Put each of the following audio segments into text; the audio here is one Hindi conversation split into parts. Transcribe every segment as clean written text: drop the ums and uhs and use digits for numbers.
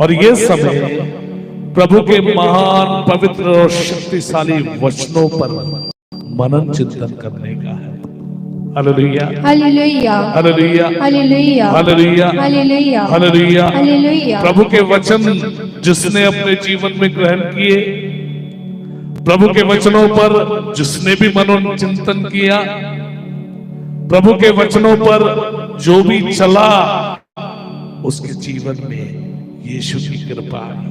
और ये समय प्रभु के महान पवित्र और शक्तिशाली वचनों पर मनन चिंतन करने का है। Hallelujah hallelujah hallelujah hallelujah hallelujah hallelujah hallelujah. Hallelujah. प्रभु के वचन जिसने अपने जीवन में ग्रहण किए, प्रभु के वचनों पर जिसने भी मनन चिंतन किया, प्रभु के वचनों पर जो भी चला, उसके जीवन में यीशु की कृपा है।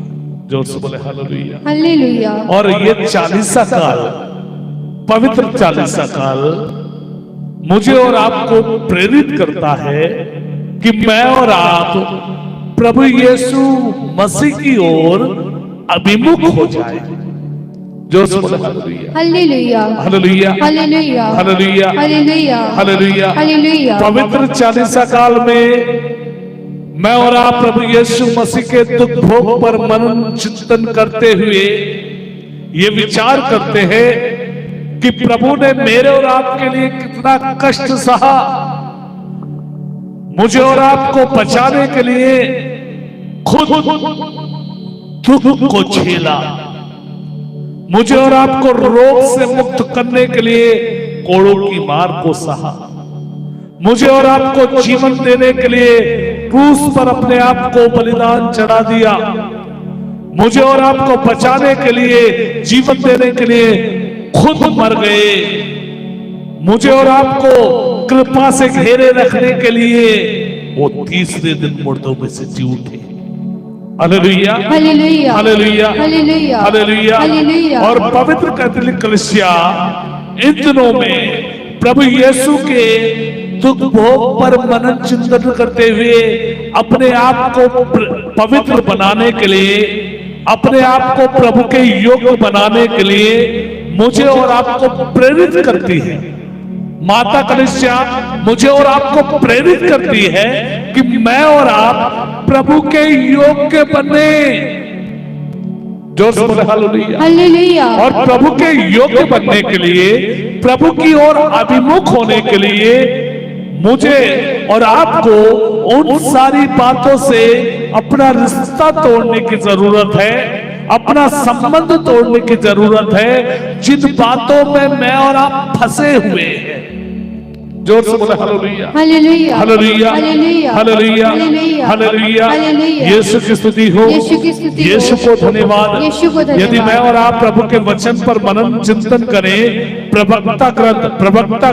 जोर से बोले हालेलुया हालेलुया। और ये 40सा काल, पवित्र 40सा काल मुझे और आपको प्रेरित करता है कि मैं और आप प्रभु यीशु मसीह की ओर अभिमुख हो जाए। जो hallelujah hallelujah hallelujah hallelujah hallelujah hallelujah hallelujah hallelujah. पवित्र 40सा काल में मैं और आप प्रभु यीशु मसीह के दुख भोग पर मनन चिंतन करते हुए ये विचार करते हैं कि प्रभु ने मेरे और आपके लिए कितना कष्ट सहा, मुझे और आपको बचाने के लिए खुद दुख को झेला, मुझे और आपको रोग से मुक्त करने के लिए कोड़ों की मार को सहा, मुझे और आपको जीवन देने के लिए क्रूस पर अपने आप को बलिदान चढ़ा दिया, मुझे और आपको बचाने के लिए, जीवन देने के लिए खुद मर गए, मुझे और आपको कृपा से घेरे रखने के लिए वो तीसरे दिन मुर्दों में से जी उठे। Hallelujah hallelujah hallelujah hallelujah hallelujah. Hallelujah. और पवित्र कैथोलिक कलीसिया इन दिनों में प्रभु यीशु के दुख भोग पर मनन चिंतन करते हुए अपने आप को पवित्र बनाने के लिए, अपने आप को प्रभु के योग्य बनाने के लिए मुझे और आपको प्रेरित करती है। माता कलीसिया मुझे और आपको प्रेरित करती है कि मैं और आप प्रभु के योग्य बने। जोर से बोले हालेलुया हालेलुया। और प्रभु के योग्य बनने के लिए, प्रभु की ओर अभिमुख होने के लिए मुझे और आपको उन सारी बातों से अपना रिश्ता तोड़ने की जरूरत है, अपना संबंध तोड़ने की जरूरत है जिन बातों में मैं और आप फंसे हुए हैं। जोर से बोले hallelujah hallelujah hallelujah hallelujah hallelujah hallelujah hallelujah. Hallelujah. Yeshu की स्तुति हो, यीशु की स्तुति हो। यीशु को धन्यवाद। यीशु को धन्यवाद। यदि मैं और आप प्रभु के वचन पर मनन चिंतन करें, प्रवक्ता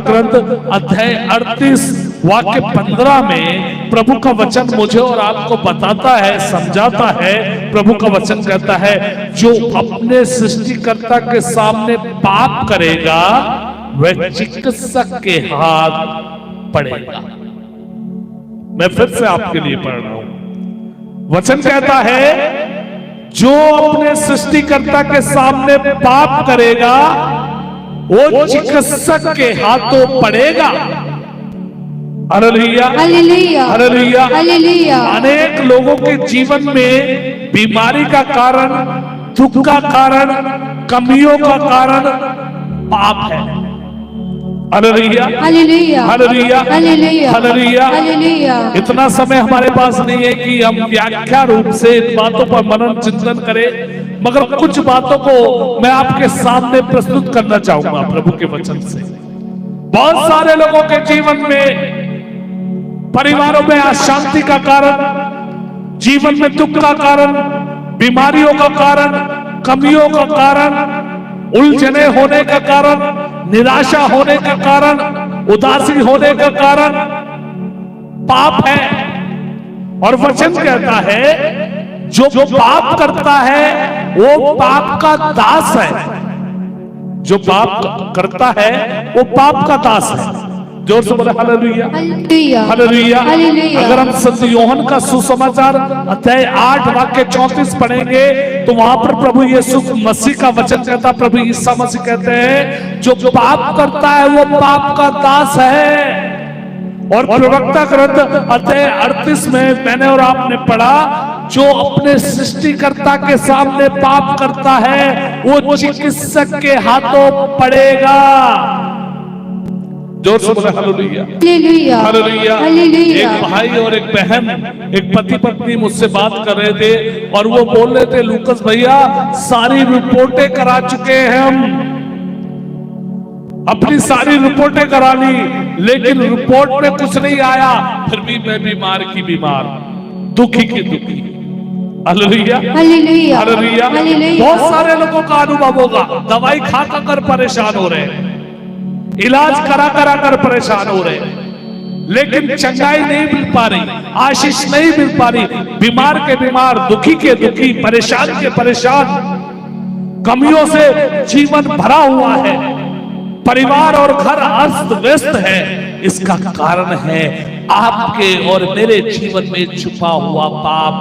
ग्रंथ अध्याय 38 वाक्य 15 में प्रभु का वचन मुझे और आपको बताता है, समझाता है। प्रभु का वचन कहता है, जो अपने सृष्टिकर्ता के सामने पाप करेगा वह चिकित्सक के हाथ पड़ेगा। मैं फिर से आपके लिए पढ़ रहा हूं। वचन कहता है, जो अपने सृष्टिकर्ता के सामने पाप करेगा वो चिकित्सक के हाथों पड़ेगा। Hallelujah hallelujah hallelujah hallelujah. अनेक लोगों के जीवन में बीमारी का कारण, दुख का कारण, कमियों का कारण पाप है। Hallelujah hallelujah hallelujah hallelujah hallelujah hallelujah. इतना समय हमारे पास नहीं है कि हम व्याख्या रूप से इन बातों पर मनन चिंतन करें, मगर कुछ बातों को मैं आपके सामने प्रस्तुत करना चाहूंगा प्रभु के वचन से। बहुत सारे लोगों के जीवन में, परिवारों में अशांति का कारण, जीवन में दुख का कारण, बीमारियों का कारण, कमियों का कारण, उलझने होने का कारण, निराशा होने का कारण, उदासी होने का कारण पाप है। और वचन कहता है, जो पाप करता है वो पाप का दास है। जो पाप करता है वो पाप का दास है। जोर से बोले हालेलुया हालेलुया हालेलुया। हालेलुया। अगर हम संत योहन का सुसमाचार अध्याय 8 वाक्य 34 पढ़ेंगे तो वहां पर प्रभु यीशु मसीह का वचन कहता, प्रभु ईसा मसीह कहते हैं, जो पाप करता है वो पाप का दास है। और प्रवक्ता ग्रंथ अध्याय 38 में मैंने और आपने पढ़ा, जो अपने सृष्टिकर्ता के सामने पाप करता है वो चिकित्सक के हाथों पड़ेगा। जोर से बोले हालेलुया, हालेलुया, हालेलुया। हालेलुया। एक भाई और एक बहन, एक पति पत्नी मुझसे बात कर रहे थे और वो बोल रहे थे, लूकस भैया सारी रिपोर्टें करा चुके हैं, हम अपनी सारी रिपोर्टें करा ली, लेकिन रिपोर्ट में कुछ नहीं आया, फिर भी मैं बीमार की बीमार, दुखी की दुखी। Hallelujah, hallelujah, hallelujah. हालेलुया। बहुत सारे लोगों का अनुभव होगा, दवाई खा कर परेशान हो रहे हैं, इलाज करा कर परेशान हो रहे हैं, लेकिन चंगाई नहीं मिल पा रही, आशीष नहीं मिल पा रही, बीमार के बीमार, दुखी के दुखी, परेशान के परेशान, कमियों से जीवन भरा हुआ है, परिवार और घर अस्त व्यस्त है। इसका कारण है आपके और मेरे जीवन में छुपा हुआ पाप।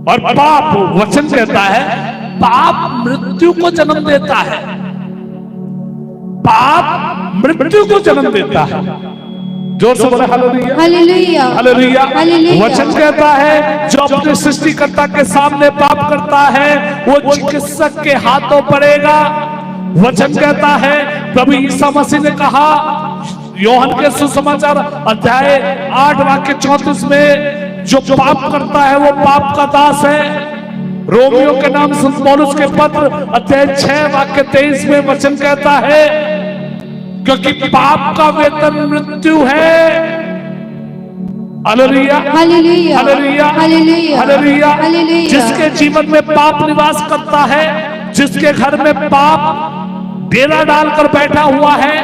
और पाप, वचन कहता है, पाप मृत्यु को जन्म देता है, पाप मृत्यु को जन्म देता है। जोर से बोले हालेलुया, हालेलुया, हालेलुया। हालेलुया। वचन कहता है, जो अपने सृष्टिकर्ता के सामने पाप करता है वो चिकित्सक के हाथों पड़ेगा। वचन कहता है, प्रभु ईसा मसीह ने कहा यूहन्ना के सुसमाचार अध्याय 8 वाक्य 34 में, जो पाप करता है वो पाप का दास है। रोमियो के नाम संत पौलुस के पत्र अध्याय 6 वाक्य 23 में वचन कहता है, क्योंकि पाप का वेतन मृत्यु है। Hallelujah, hallelujah, hallelujah, hallelujah, hallelujah. Hallelujah. जिसके जीवन में पाप निवास करता है, जिसके घर में पाप डेरा डालकर बैठा हुआ है,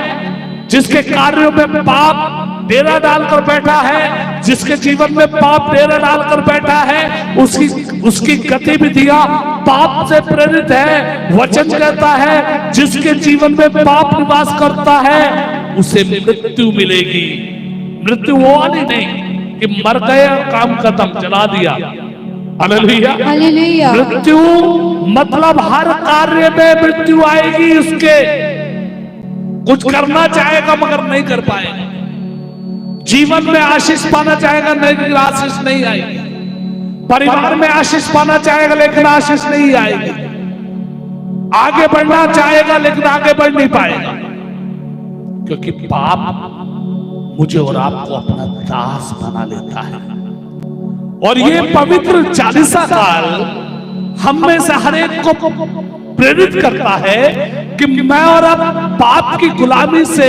जिसके कार्यों में पाप डेरा डालकर बैठा है, जिसके जीवन में पाप डेरा डालकर बैठा है, उसकी गतिविधियां पाप से प्रेरित है। वचन कहता है, जिसके जीवन में पाप निवास करता है उसे मृत्यु मिलेगी। मृत्यु वो वाली नहीं कि मर गए और काम खत्म, जला दिया। Hallelujah, hallelujah. मृत्यु मतलब हर कार्य में मृत्यु आएगी उसके। कुछ करना चाहेगा मगर नहीं कर पाएगा, जीवन में आशीष पाना चाहेगा लेकिन आशीष नहीं आएगी, परिवार में आशीष पाना चाहेगा लेकिन आशीष नहीं आएगी, आगे बढ़ना चाहेगा लेकिन आगे बढ़ नहीं पाएगा, क्योंकि पाप मुझे और आपको अपना दास बना लेता है। और ये पवित्र चालीसा काल हम में से हर एक को प्रेरित करता है कि मैं और आप पाप की गुलामी से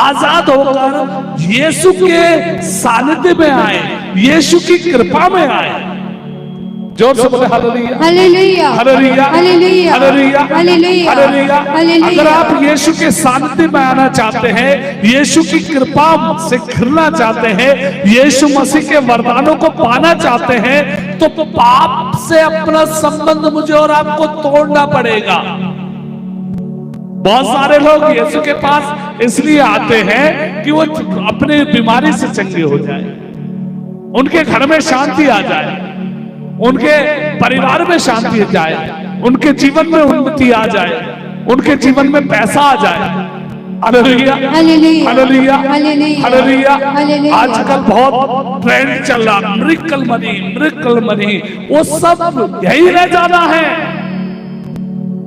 आजाद होकर यीशु के सानिध्य में आए, यीशु की कृपा में आए। जोर से बोले hallelujah, hallelujah, hallelujah, hallelujah, hallelujah, hallelujah, hallelujah. Hallelujah. अगर आप यीशु के सानिध्य में आना चाहते हैं, यीशु की कृपा से घिरना चाहते हैं, यीशु मसीह के वरदानों को पाना चाहते हैं, तो पाप से अपना संबंध मुझे और आपको तोड़ना पड़ेगा। बहुत सारे लोग यीशु के पास इसलिए आते हैं कि वो अपनी बीमारी से चंगे हो जाए, उनके घर में शांति आ जाए, उनके परिवार में शांति आ जाए, उनके जीवन में उन्नति आ जाए, उनके जीवन में पैसा आ जाए। Hallelujah, hallelujah, hallelujah, hallelujah, hallelujah. Hallelujah. आजकल बहुत ट्रेंड चल रहा, मिरेकल मनी, वो सब यही रह जाना है।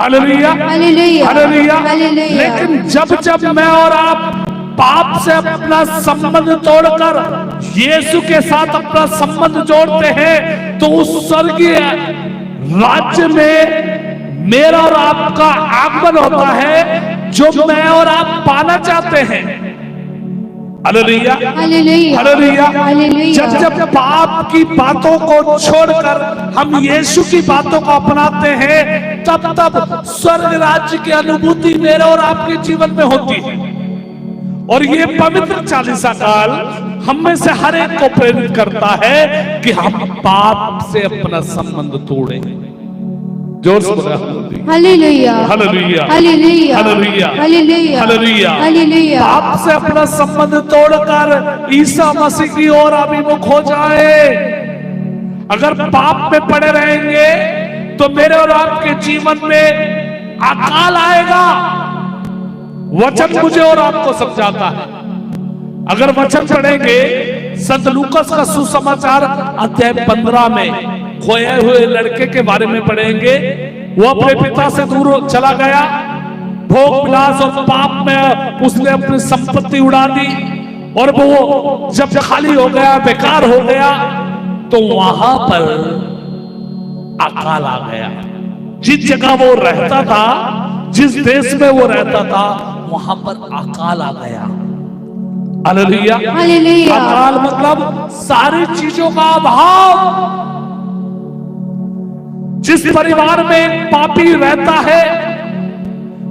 Hallelujah, hallelujah, hallelujah. हालेलुया। लेकिन जब मैं और आप पाप से अपना संबंध तोड़कर यीशु के साथ अपना संबंध जोड़ते हैं, तो उस स्वर्गीय राज्य में मेरा और आपका आगमन होता है, जो मैं और आप पाना चाहते हैं। Hallelujah, hallelujah, hallelujah. हालेलुया। जब पाप की बातों को छोड़कर हम यीशु की बातों को अपनाते हैं, तब स्वर्ग राज्य की अनुभूति मेरे और आपके जीवन में होती है। और ये पवित्र चालीसा काल हम में से हर एक को प्रेरित करता है कि हम पाप से अपना संबंध तोड़ें। जोर से बोला hallelujah, hallelujah, hallelujah, hallelujah, hallelujah, hallelujah. Hallelujah. पाप से अपना संबंध तोड़कर ईसा मसीह की ओर अभिमुख हो जाए। अगर पाप में पड़े रहेंगे तो मेरे और आपके जीवन में अकाल आएगा। वचन मुझे और आपको समझाता है। अगर वचन पढ़ेंगे संत लूकास का सुसमाचार अध्याय 15 में खोए हुए लड़के के बारे में पढ़ेंगे। वो अपने पिता से दूर चला गया, भोग विलास और पाप में उसने अपनी संपत्ति उड़ा दी, और वो जब खाली हो गया, बेकार हो गया, तो वहां पर अकाल आ गया। जिस जगह वो रहता था, जिस देश में वो रहता था, वहां पर अकाल आ गया। हालेलुया। हालेलुया। अकाल मतलब सारी चीजों का अभाव। जिस परिवार में एक पापी रहता है,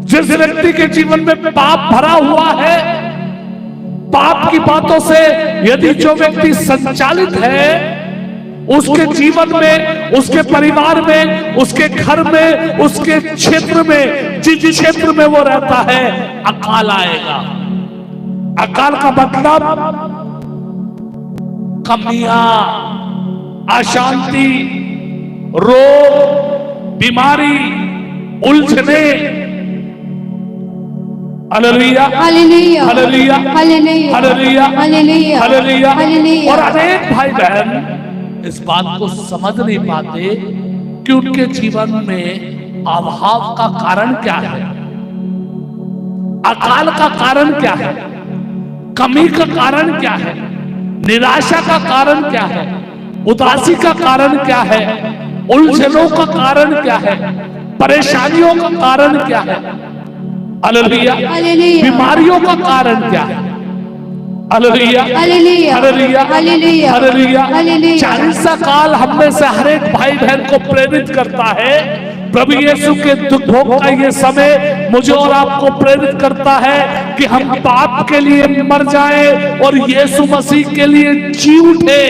जिस व्यक्ति के जीवन में पाप भरा हुआ है, पाप की बातों से यदि जो व्यक्ति संचालित है, उसके जीवन में, उसके परिवार में, उसके घर में, उसके क्षेत्र में, जिस क्षेत्र में वो रहता है, अकाल आएगा। अकाल का मतलब कमियां, अशांति, रोग, बीमारी, उलझने। Hallelujah. Hallelujah. Hallelujah. Hallelujah. Hallelujah. Hallelujah. Hallelujah. Hallelujah. और अनेक भाई बहन इस बात को समझ नहीं पाते कि उनके जीवन में अभाव का कारण क्या है, अकाल का कारण क्या है, कमी का कारण क्या है, निराशा का कारण क्या है, उदासी का कारण क्या है, उलझनों का कारण क्या है, परेशानियों का कारण क्या है, हालेलुया, हालेलुया। बीमारियों का कारण क्या है, hallelujah, hallelujah. Hallelujah, hallelujah. Hallelujah. Hallelujah. 40 काल हम में से हर एक भाई बहन को प्रेरित करता है। प्रभु यीशु के दुख भोग का ये समय मुझे और आपको प्रेरित करता है कि हम पाप के लिए मर जाएं और यीशु मसीह के लिए जी उठे।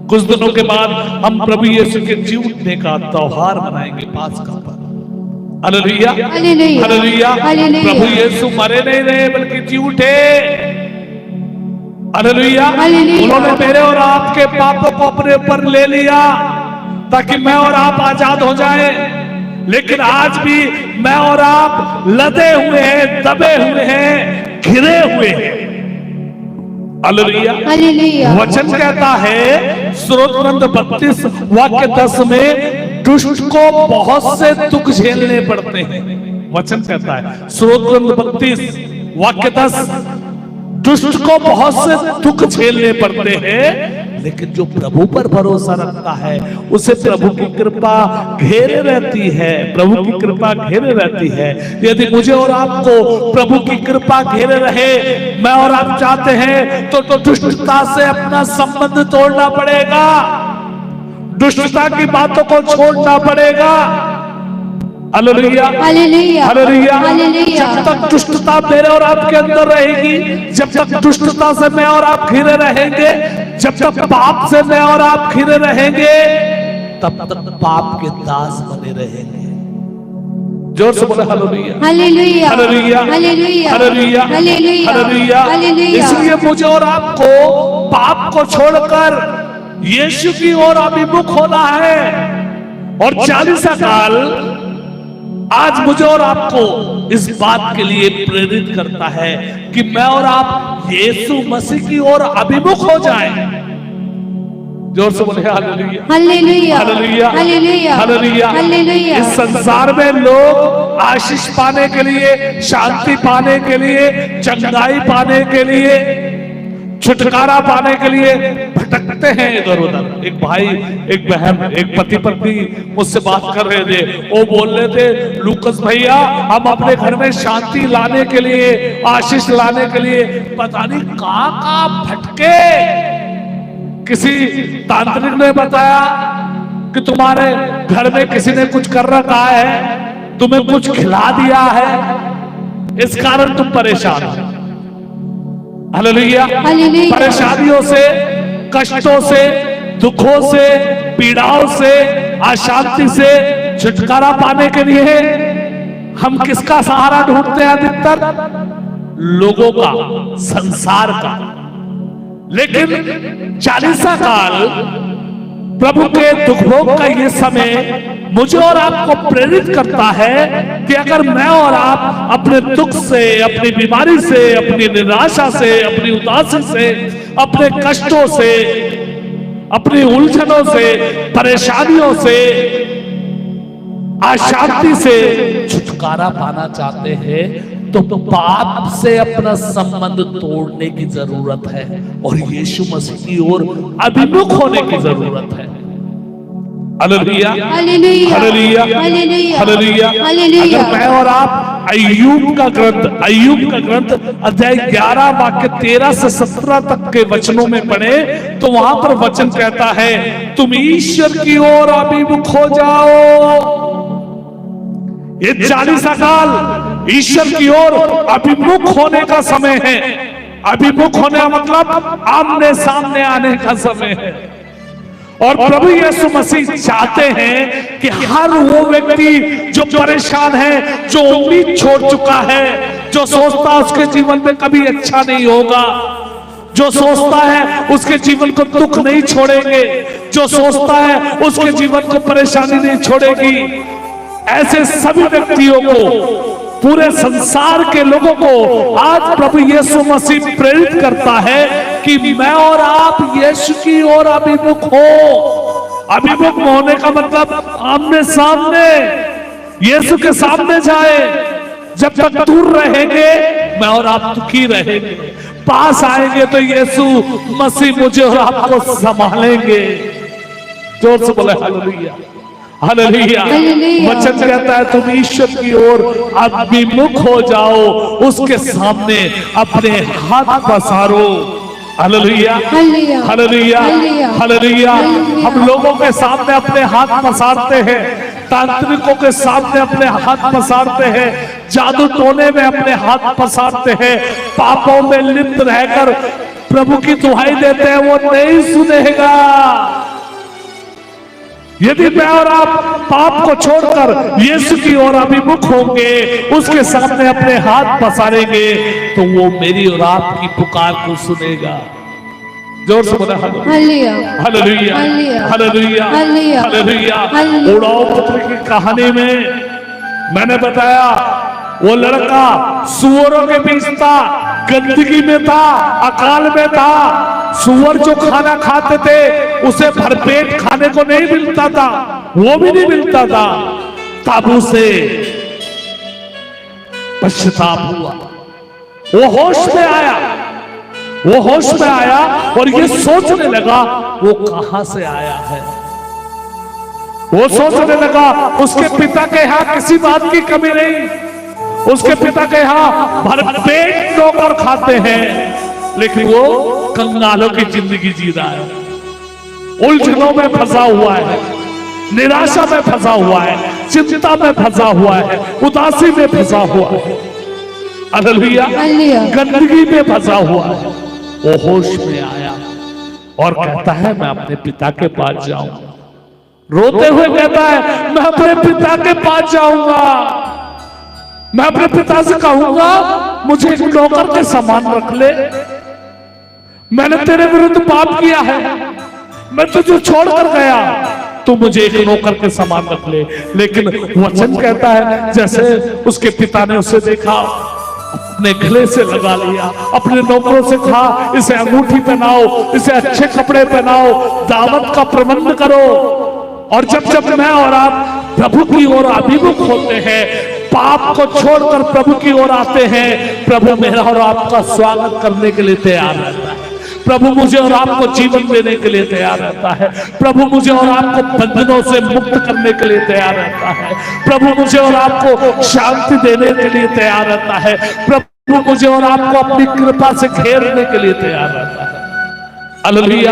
कुछ दिनों के बाद हम प्रभु यीशु के जी उठने का त्योहार मनाएंगे, पास्का पर। Hallelujah, hallelujah. हालेलुया। हालेलुया। प्रभु यीशु मरे नहीं रहे बल्कि जी उठे। हालेलुया। हालेलुया। उन्होंने मेरे और आपके पापों को अपने ऊपर ले लिया ताकि मैं और आप आजाद हो जाएं। लेकिन आज भी मैं और आप लदे हुए हैं, दबे हुए हैं, घिरे हुए हैं। हालेलुया। हालेलुया। वचन कहता है स्रोत ग्रंथ 32 वाक्य 10 में, दुष्ट को बहुत से दुख झेलने पड़ते हैं। वचन कहता है स्रोत ग्रंथ 32 वाक्य 10, दुष्ट को बहुत से दुख झेलने पड़ते हैं, लेकिन जो प्रभु पर भरोसा रखता है उसे प्रभु की कृपा घेरे रहती है। प्रभु की कृपा घेरे रहती है। यदि मुझे और आपको प्रभु की कृपा घेरे रहे, मैं और आप चाहते हैं तो दुष्टता से अपना संबंध तोड़ना पड़ेगा, दुष्टता की बातों को छोड़ना पड़ेगा। Hallelujah, hallelujah. हालेलुया। हालेलुया। जब तक दुष्टता मेरे और आपके अंदर रहेगी, जब तक दुष्टता से मैं और आप घिरे रहेंगे, जब तक पाप से मैं और आप घिरे रहेंगे, तब तक पाप के दास बने रहेंगे। जोर से बोले hallelujah, hallelujah. Hallelujah, hallelujah. Hallelujah, hallelujah. Hallelujah. Hallelujah. इसलिए मुझे और आपको पाप को छोड़कर यीशु की ओर अभिमुख होना है। और 40 साल आज मुझे और आपको इस बात के लिए प्रेरित करता है कि मैं और आप यीशु मसीह की ओर अभिमुख हो जाएं। जोर से बोले hallelujah, hallelujah. Hallelujah, hallelujah. Hallelujah. Hallelujah. इस संसार में लोग आशीष पाने के लिए, शांति पाने के लिए, चंगाई पाने के लिए, छुटकारा पाने के लिए भटकते हैं इधर उधर। एक भाई, एक बहन, एक पति पत्नी मुझसे बात कर रहे थे। वो बोल रहे थे, लूकस भैया हम अपने घर में शांति लाने के लिए, आशीष लाने के लिए पता नहीं कहां भटके। किसी तांत्रिक ने बताया कि तुम्हारे घर में किसी ने कुछ कर रखा है, तुम्हें कुछ खिला दिया है, इस कारण तुम परेशान हो। हालेलुया। हालेलुया। परेशानियों से, कष्टों से, दुखों से, पीड़ाओं से, अशांति से छुटकारा पाने के लिए हम किसका सहारा ढूंढते हैं? अधिकतर लोगों का, संसार का। लेकिन 40 काल प्रभु के दुख भोग का ये समय मुझे और आपको प्रेरित करता है कि अगर मैं और आप अपने दुख से, अपनी बीमारी से, अपनी निराशा से, अपनी उदासी से, अपने कष्टों से, अपनी उलझनों से, परेशानियों से अशांति से छुटकारा पाना चाहते हैं तो पाप से अपना संबंध तोड़ने की जरूरत है और यीशु मसीह की ओर अभिमुख होने की जरूरत है। Hallelujah, hallelujah, hallelujah, hallelujah, hallelujah. Hallelujah. अगर मैं और आप अय्यूब का ग्रंथ अध्याय 11 वाक्य 13 से 17 तक के वचनों में पढ़े तो वहां पर वचन कहता है तुम ईश्वर की ओर अभिमुख हो जाओ। ये 40 साल ईश्वर की ओर अभिमुख होने का समय है। अभिमुख होने का मतलब आमने सामने आने का समय है। और प्रभु यीशु मसीह चाहते हैं कि हर वो व्यक्ति जो परेशान है, जो उम्मीद छोड़ चुका है, जो सोचता है उसके जीवन में कभी अच्छा नहीं होगा, जो सोचता है उसके जीवन को दुख नहीं छोड़ेंगे, जो सोचता है उसके जीवन को परेशानी नहीं छोड़ेगी, ऐसे सभी व्यक्तियों को, पूरे संसार के लोगों को आज प्रभु यीशु मसीह प्रेरित करता है कि मैं और आप यीशु की ओर अभिमुख हो। अभिमुख होने का मतलब आमने सामने यीशु के सामने जाए। जब तक दूर रहेंगे मैं और आप दुखी रहेंगे, पास आएंगे तो यीशु मसीह मुझे और आपको संभालेंगे। जोर से बोले हालेलुया, हालेलुया। वचन कहता है तुम ईश्वर की ओर अभिमुख हो जाओ, उसके सामने अपने हाथ पसारो। Hallelujah, hallelujah, hallelujah. हम लोगों के सामने अपने हाथ पसारते हैं, तांत्रिकों के सामने अपने हाथ पसारते हैं, जादू टोने में अपने हाथ पसारते हैं, पापों में लिप्त रहकर प्रभु की दुहाई देते हैं, वो नहीं सुनेगा। यदि मैं और आप पाप को छोड़कर यीशु की ओर अभिमुख होंगे, उसके सामने अपने हाथ पसारेंगे तो वो मेरी और आपकी पुकार को सुनेगा। जोर से बोला हालेलुया, हालेलुया, हालेलुया, हालेलुया। उड़ाओ पुत्र की कहानी में मैंने बताया वो लड़का सुअरों के बीच था, गंदगी में था, अकाल में था। सुअर जो खाना खाते थे उसे भरपेट खाने को नहीं मिलता था, वो भी नहीं मिलता था। तब उसे पश्चाताप हुआ, वो होश में आया, वो होश में आया और ये सोचने लगा वो कहां से आया है। वो सोचने लगा उसके पिता के यहां किसी बात की कमी नहीं, उसके पिता के यहां भरपेट नौकर खाते हैं, लेकिन वो कंगालों की जिंदगी जी रहा है, उलझनों में फंसा हुआ है, निराशा में फंसा हुआ है, चिंता में फंसा हुआ है, उदासी में फंसा हुआ है, हालेलुया, गंदगी में फंसा हुआ है। वो होश में आया और कहता है मैं अपने पिता के पास जाऊंगा। रोते हुए कहता है मैं अपने पिता के पास जाऊंगा, मैं अपने पिता से कहूंगा मुझे एक नौकर के समान रख ले, मैंने तेरे विरुद्ध पाप किया है, मैं तुझे छोड़कर गया, तू मुझे एक नौकर के समान रख ले। लेकिन वचन कहता है जैसे उसके पिता ने उसे देखा, अपने गले से लगा लिया, अपने नौकरों से कहा इसे अंगूठी पहनाओ, इसे अच्छे कपड़े पहनाओ, दावत का प्रबंध करो। और जब जब मैं और आप प्रभु की ओर अभिमुख होते हैं, पाप को छोड़कर प्रभु की ओर आते हैं, प्रभु मेरा और आपका स्वागत करने के लिए तैयार रहता है। प्रभु मुझे और आपको जीवन देने के लिए तैयार रहता है। प्रभु मुझे और आपको बंधनों से मुक्त करने के लिए तैयार रहता है। प्रभु मुझे और आपको शांति देने के लिए तैयार रहता है। प्रभु मुझे और आपको अपनी कृपा से घेरने के लिए तैयार रहता है। हालेलुया।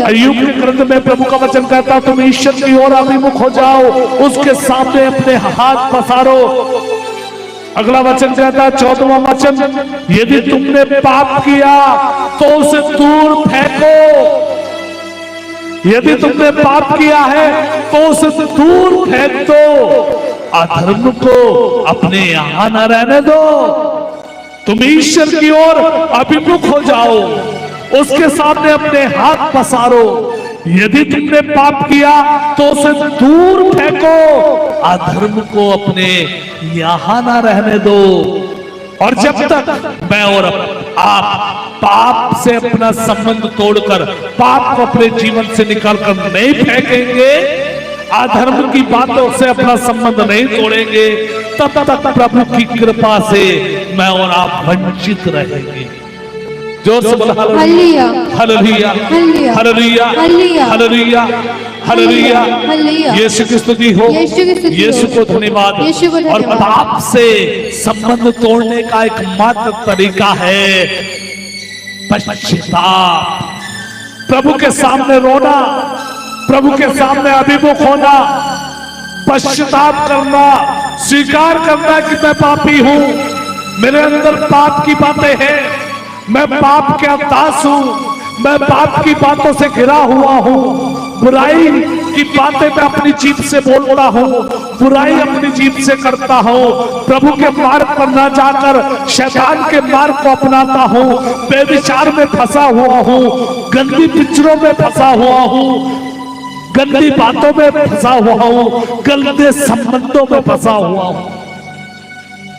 अय्यूब के ग्रंथ में प्रभु का वचन कहता है तुम ईश्वर की ओर अभिमुख हो जाओ, उसके सामने अपने हाथ पसारो। अगला वचन कहता है 14वां वचन, यदि तुमने पाप किया तो उसे दूर फेंको। यदि तुमने पाप किया है तो उसे दूर फेंक दो, अधर्म को अपने यहां न रहने दो। तुम ईश्वर की ओर अभिमुख हो जाओ, उसके सामने अपने हाथ पसारो। यदि तुमने पाप किया तो उसे दूर फेंको, अधर्म को अपने यहां ना रहने दो। और जब तक मैं और आप पाप से अपना संबंध तोड़कर पाप को अपने जीवन से निकालकर नहीं फेंकेंगे, अधर्म की बातों से अपना संबंध नहीं तोड़ेंगे, तब तक प्रभु की कृपा से मैं और आप वंचित रहेंगे। जो सब hallelujah, hallelujah, hallelujah, hallelujah, hallelujah, hallelujah, hallelujah. Hallelujah. Yeshu की स्तुति हो, यीशु की स्तुति हो। यीशु को धन्यवाद। यीशु को और धन्यवाद। पाप से संबंध तोड़ने का एकमात्र तरीका है पश्चाताप। प्रभु के सामने रोना, प्रभु के सामने अभिमुख होना, पश्चाताप करना, स्वीकार करना कि मैं पापी हूं, मेरे अंदर पाप की बातें हैं, मैं पाप का दास हूं, मैं पाप की बातों से घिरा हुआ हूं, बुराई की बातें मैं अपनी जीभ से बोलता हूं, बुराई अपनी जीभ से करता हूं, प्रभु के मार्ग पर न जाकर शैतान के मार्ग को अपनाता हूं, बेविचार में फंसा हुआ हूं, गंदी पिक्चरों में फंसा हुआ हूं, गंदी बातों में फंसा हुआ हूं, गंदे संबंधों में फंसा हुआ हूं।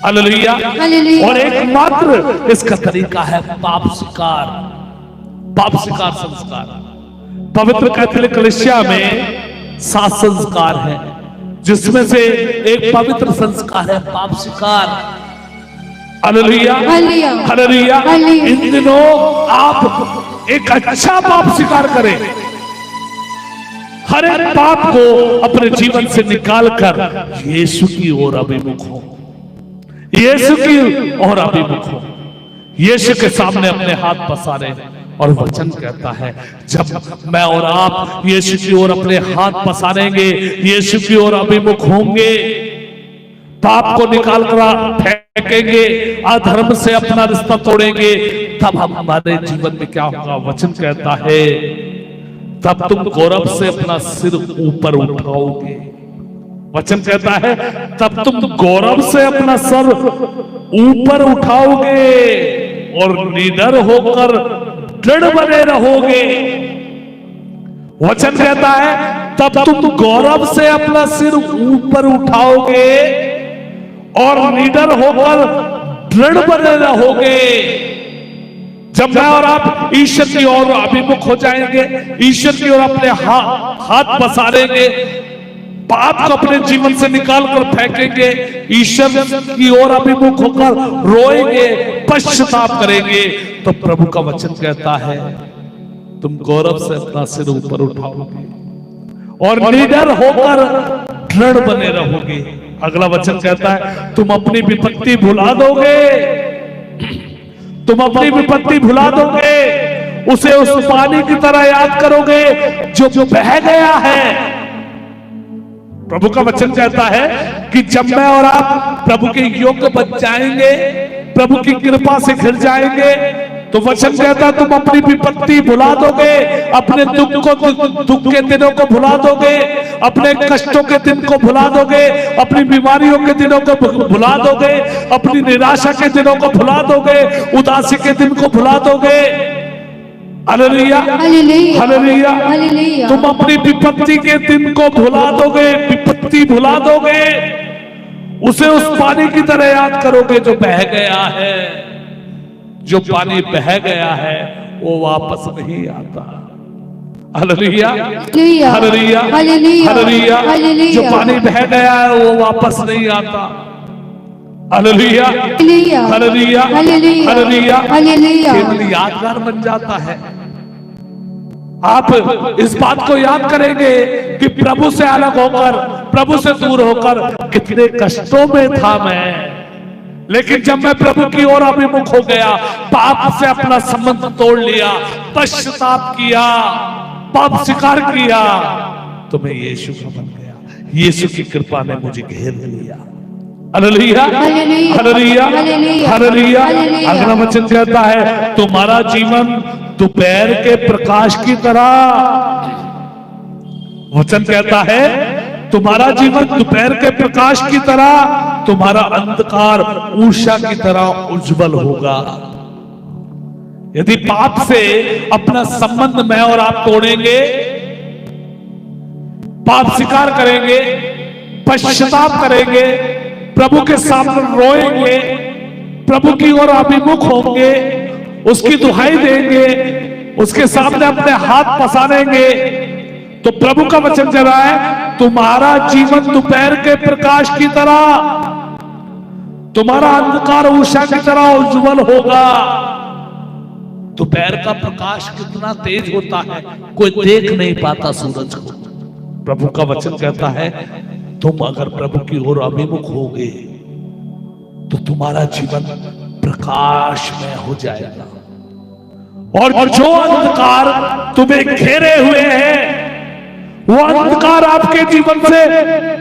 हालेलुया। हालेलुया। और एकमात्र इसका तरीका है पाप स्वीकार, पाप स्वीकार संस्कार। पवित्र कैथोलिक कलीसिया में 7 संस्कार है, जिसमें से एक पवित्र संस्कार है पाप स्वीकार। Hallelujah, hallelujah, hallelujah. हालेलुया। इन दिनों आप एक अच्छा पाप स्वीकार करें, हर एक पाप को अपने जीवन से निकालकर यीशु की ओर अभिमुख हो, यीशु की ओर अभिमुख हो, यीशु के सामने अपने हाथ पसारे। और वचन कहता है जब मैं और आप यीशु की ओर अपने हाथ पसारेंगे, यीशु की ओर अभिमुख होंगे, पाप को निकाल कर फेंकेंगे, अधर्म से अपना रिश्ता तोड़ेंगे, तब हमारे जीवन में क्या होगा? वचन कहता है तब तुम गौरव से अपना सिर ऊपर उठाओगे। वचन कहता है तब तुम गौरव से अपना सर ऊपर उठाओगे और निडर होकर दृढ़ बने रहोगे। वचन कहता है तब तुम गौरव से अपना सिर ऊपर उठाओगे और निडर होकर दृढ़ बने रहोगे। जब मैं और आप ईश्वर की ओर अभिमुख हो जाएंगे, ईश्वर की ओर अपने हाथ पसारेंगे, पाप को अपने जीवन से निकाल कर फेंकेंगे, ईश्वर की ओर अभिमुख होकर रोएंगे, पश्चाताप करेंगे, तो प्रभु का वचन कहता है तुम गौरव से अपना सिर ऊपर उठाओगे और निडर होकर दृढ़ बने रहोगे। अगला वचन कहता है तुम अपनी विपत्ति भुला दोगे, तुम अपनी विपत्ति भुला दोगे, उसे उस पानी की तरह याद करोगे जो बह गया है। प्रभु का वचन कहता है कि जब मैं और आप प्रभु के योग्य बन जाएंगे, प्रभु की कृपा से घिर जाएंगे, तो वचन कहता है तुम अपनी विपत्ति भुला दोगे, अपने दुख के दिनों को भुला दोगे, अपने कष्टों के दिन को भुला दोगे, अपनी बीमारियों के दिनों को भुला दोगे, अपनी निराशा के दिनों को भुला दोगे, उदासी के दिन को भुला दोगे। Hallelujah, hallelujah, hallelujah. हालेलुया। तुम अपनी विपत्ति के दिन को भुला दोगे, विपत्ति भुला दोगे, उसे उस पानी की तरह याद करोगे जो बह गया है। जो पानी बह गया है वो वापस नहीं आता। Hallelujah, hallelujah, hallelujah. जो पानी बह गया है वो वापस नहीं आता। Hallelujah, hallelujah, hallelujah. केवल यादगार बन जाता है। आप इस बात को याद करेंगे कि प्रभु से अलग होकर, प्रभु से दूर होकर कितने कष्टों में था मैं, लेकिन जब मैं प्रभु की ओर अभिमुख हो गया, पाप से अपना संबंध तोड़ लिया, पश्चाताप किया, पाप स्वीकार किया, तो मैं यीशु का बन गया। यीशु की कृपा ने मुझे घेर लिया। Hallelujah, hallelujah, hallelujah. अगला वचन कहता है तुम्हारा जीवन दोपहर के प्रकाश की तरह, वचन कहता है तुम्हारा जीवन दोपहर के प्रकाश की तरह, तुम्हारा अंधकार उषा की तरह उज्जवल होगा। यदि पाप से अपना संबंध मैं और आप तोड़ेंगे, पाप स्वीकार करेंगे, पश्चाताप करेंगे, प्रभु के सामने रोएंगे, प्रभु की ओर अभिमुख होंगे, उसकी दुहाई देंगे, उसके सामने अपने हाथ पसारेंगे, तो प्रभु का वचन कह रहा है तुम्हारा जीवन दोपहर के प्रकाश की तरह, तुम्हारा अंधकार उषा की तरह उज्जवल होगा। दोपहर का प्रकाश कितना तेज होता है, कोई देख नहीं पाता सूरज को। प्रभु का वचन कहता है तुम अगर प्रभु की ओर अभिमुख होगे तो तुम्हारा जीवन प्रकाश में हो जाएगा, और जो अंधकार तुम्हें घेरे हुए है वो अंधकार आपके जीवन से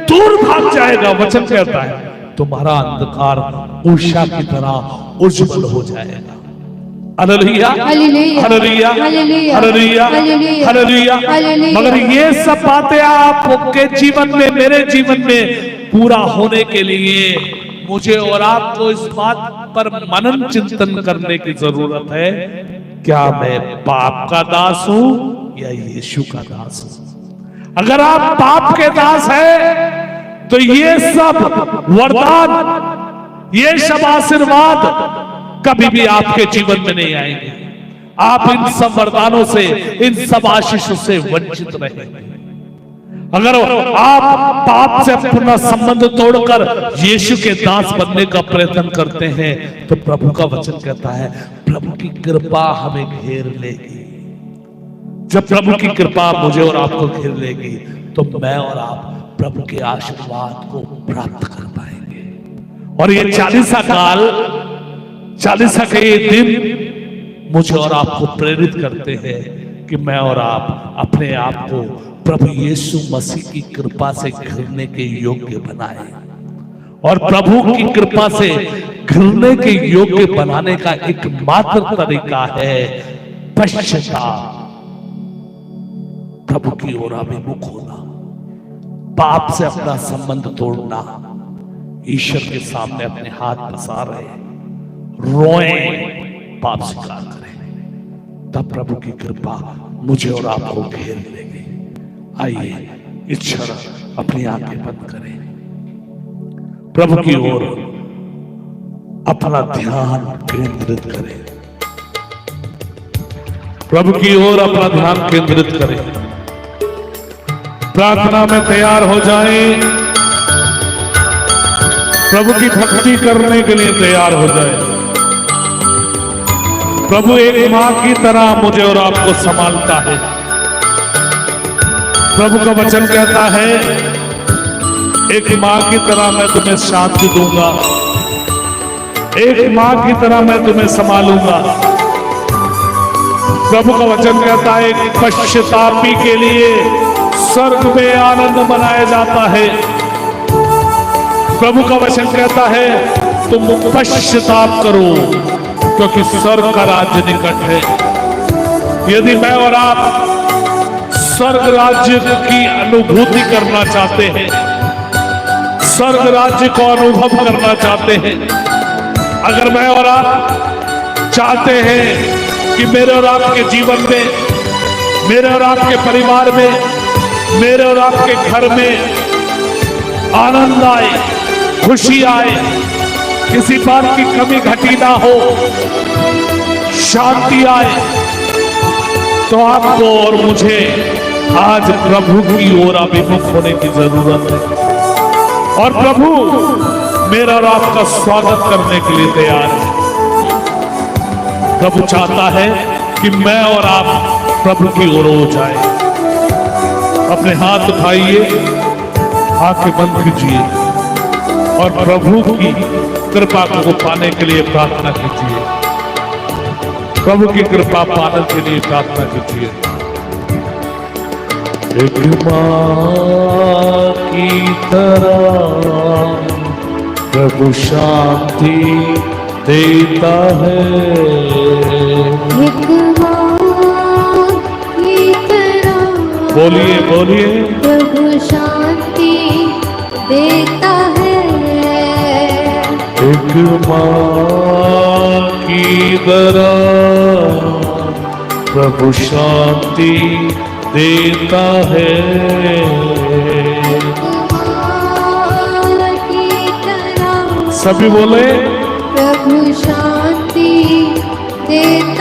दूर भाग जाएगा। वचन कहता है तुम्हारा अंधकार उषा की तरह उज्जवल हो जाएगा। Hallelujah, hallelujah, hallelujah, hallelujah, hallelujah, hallelujah, hallelujah. Hallelujah. मगर ये सब बातें आपके जीवन में, मेरे जीवन में पूरा होने के लिए मुझे और आपको इस बात पर मनन चिंतन करने की जरूरत है, क्या मैं पाप का दास हूं या यीशु का दास हूं? अगर आप पाप के दास हैं तो ये सब वरदान, ये सब आशीर्वाद कभी भी आपके जीवन में नहीं आएंगे। आप इन सब वरदानों से, इन सब आशीषों से वंचित रहेंगे। अगर आप पाप से अपना संबंध तोड़कर यीशु के दास बनने का प्रयत्न करते हैं तो प्रभु का वचन कहता है प्रभु की कृपा हमें घेर लेगी। जब प्रभु की कृपा मुझे और आपको घेर लेगी तो मैं और आप प्रभु के आशीर्वाद को प्राप्त कर पाएंगे। और ये 40 काल, 40 के ये दिन मुझे और आपको प्रेरित करते हैं कि मैं और आप अपने आप को प्रभु यीशु मसीह की कृपा से घिरने के योग्य बनाए। और प्रभु की कृपा से घिरने के योग्य बनाने का एकमात्र तरीका है पश्चाताप, प्रभु की ओर अभिमुख होना, पाप से अपना संबंध तोड़ना, ईश्वर के सामने अपने हाथ पसारे, रोएं, पाप स्वीकार करें, तब प्रभु की कृपा मुझे और आपको घेर लेगी। आइए इस क्षण अपनी आंखें बंद करें, प्रभु की ओर अपना ध्यान केंद्रित करें, प्रभु की ओर अपना ध्यान केंद्रित करें। प्रार्थना में तैयार हो जाएं, प्रभु की भक्ति करने के लिए तैयार हो जाएं। प्रभु एक मां की तरह मुझे और आपको संभालता है। प्रभु का वचन कहता है एक मां की तरह मैं तुम्हें शांति दूंगा, एक मां की तरह मैं तुम्हें संभालूंगा। प्रभु का वचन कहता है एक पश्चातापी के लिए स्वर्ग में आनंद मनाया जाता है। प्रभु का वचन कहता है तुम पश्चाताप करो क्योंकि स्वर्ग का राज्य निकट है। यदि मैं और आप स्वर्ग राज्य की अनुभूति करना चाहते हैं, स्वर्ग राज्य को अनुभव करना चाहते हैं, अगर मैं और आप चाहते हैं कि मेरे और आपके जीवन में, मेरे और आपके परिवार में, मेरे और आपके घर में आनंद आए, खुशी आए, किसी बात की कमी घटी ना हो, शांति आए, तो आपको और मुझे आज प्रभु की ओर अभिमुख होने की जरूरत है। और प्रभु मेरा और आपका स्वागत करने के लिए तैयार है। प्रभु चाहता है कि मैं और आप प्रभु की ओर हो जाए। अपने हाथ उठाइए, आंखें बंद कीजिए और प्रभु की कृपा को पाने के लिए प्रार्थना कीजिए। प्रभु की कृपा पाने के लिए प्रार्थना कीजिए। एक मां की तरह प्रभु शांति देता है, एक मां की तरह बोलिए बोलिए, प्रभु शांति देता है। एक मां की तरह प्रभु शांति देता है, की तरह सभी बोले प्रभु शांति देता